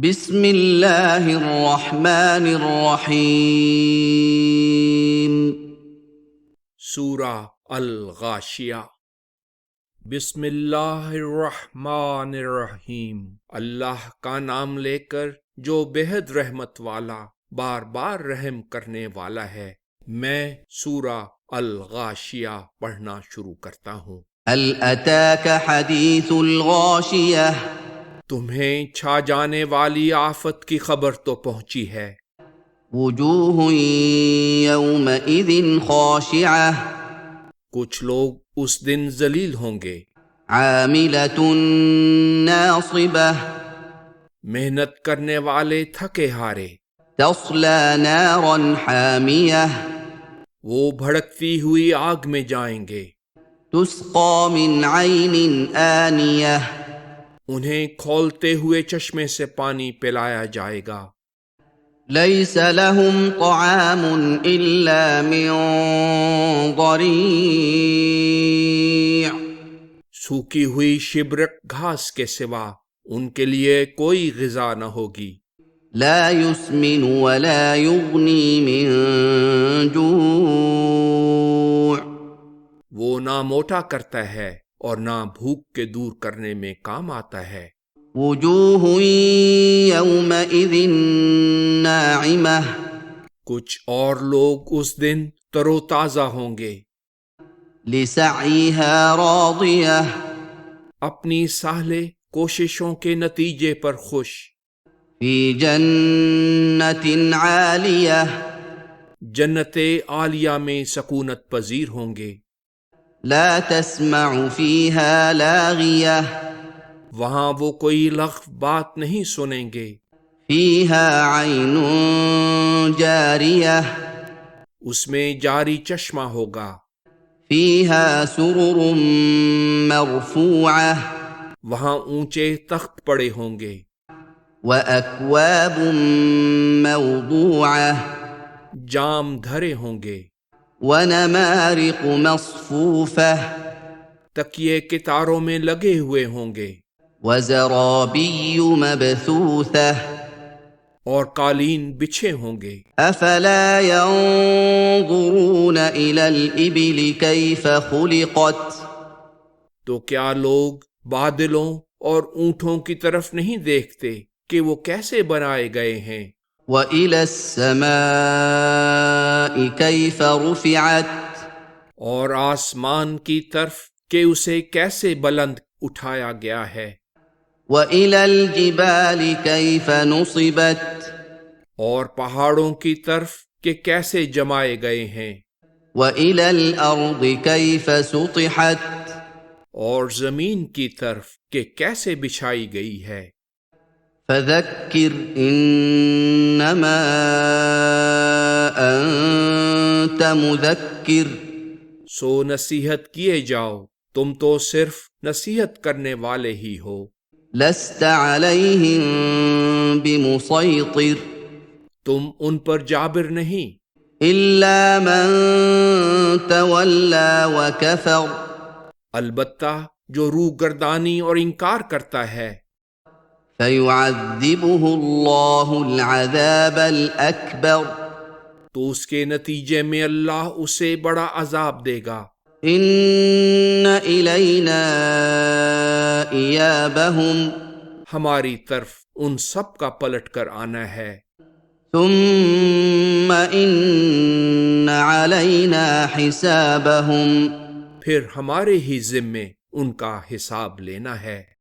بسم اللہ الرحمن الرحیم۔ سورہ الغاشیہ۔ بسم اللہ الرحمن الرحیم، اللہ کا نام لے کر جو بےحد رحمت والا بار بار رحم کرنے والا ہے۔ میں سورہ الغاشیہ پڑھنا شروع کرتا ہوں۔ هل اتاک حدیث الغاشیہ، تمہیں چھا جانے والی آفت کی خبر تو پہنچی ہے۔ وجوہ یومئذ خاشعہ، کچھ لوگ اس دن ذلیل ہوں گے، عاملۃ ناصبہ، محنت کرنے والے تھکے ہارے، تصلی نارا حامیہ، وہ بھڑکتی ہوئی آگ میں جائیں گے، تسقی من عین آنیہ، انہیں کھولتے ہوئے چشمے سے پانی پلایا جائے گا۔ لیس لهم طعام الا من ضریع، سوکھی ہوئی شبرک گھاس کے سوا ان کے لیے کوئی غذا نہ ہوگی۔ لا يسمن ولا يغنی من جوع، وہ نہ موٹا کرتا ہے اور نہ بھوک کے دور کرنے میں کام آتا ہے۔ وجوہ یومئذ ناعمہ، کچھ اور لوگ اس دن تر و تازہ ہوں گے، لسعیہا راضیہ، اپنی سالے کوششوں کے نتیجے پر خوش، فی جنت عالیہ، جنت عالیہ میں سکونت پذیر ہوں گے۔ لا تسمع فیہا لاغیہ، وہاں وہ کوئی لغو بات نہیں سنیں گے۔ فیہا عین جاریہ، اس میں جاری چشمہ ہوگا۔ فیہا سرر مرفوعہ، وہاں اونچے تخت پڑے ہوں گے، وَأَكْوَابٌ مَّوْضُوعَةٌ، جام دھرے ہوں گے، وَنَمَارِقُ مَصْفُوفَةٌ، تکیے کتاروں میں لگے ہوئے ہوں گے، وَزَرَابِيُّ مَبْثُوثَةٌ، اور قالین بچھے ہوں گے۔ أَفَلَا يَنظُرُونَ إِلَى الْإِبِلِ كَيْفَ خُلِقَتْ، تو کیا لوگ بادلوں اور اونٹوں کی طرف نہیں دیکھتے کہ وہ کیسے بنائے گئے ہیں؟ وَإِلَى السَّمَاءِ كَيْفَ رُفِعَتْ، اور آسمان کی طرف کہ اسے کیسے بلند اٹھایا گیا ہے۔ وَإِلَى الْجِبَالِ كَيْفَ نُصِبَتْ، اور پہاڑوں کی طرف کہ کیسے جمائے گئے ہیں۔ وَإِلَى الْأَرْضِ كَيْفَ سُطِحَتْ، اور زمین کی طرف کہ کیسے بچھائی گئی ہے۔ فَذَكِّرْ إِنَّمَا أَنْتَ مُذَكِّرٌ، سو نصیحت کیے جاؤ، تم تو صرف نصیحت کرنے والے ہی ہو۔ لَسْتَ عَلَيْهِمْ بِمُصَيْطِرٍ، تم ان پر جابر نہیں، إِلَّا مَنْ تَوَلَّى وَكَفَرَ، البتہ جو روح گردانی اور انکار کرتا ہے، فَيُعَذِّبُهُ اللَّهُ الْعَذَابَ الْأَكْبَرَ، تو اس کے نتیجے میں اللہ اسے بڑا عذاب دے گا۔ إِنَّ إِلَيْنَا إِيَابَهُمْ، ہماری طرف ان سب کا پلٹ کر آنا ہے۔ ثُمَّ إِنَّ عَلَيْنَا حِسَابَهُمْ، پھر ہمارے ہی ذمے ان کا حساب لینا ہے۔